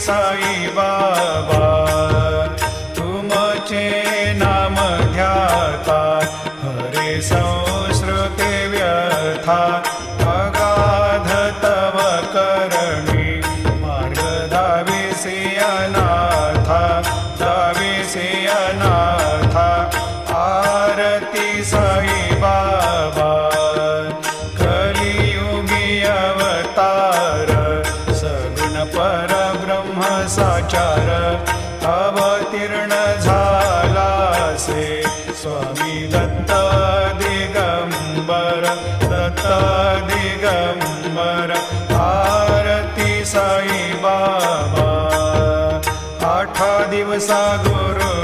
साई बाबा तुमचे नाम ध्याता हरे संस्कृते व्यथा अगाध तव करणी मार्ग धाविसे अनाथा धाविसे अनाथा आरती साई बाबा कलियुगी अवतार सगुण परब्रह्म साचार अवतीर्ण झालासे स्वामी दत्त दिगंबर दत्त दिगंबर आरती साई बाबा आठा दिवसा गुरु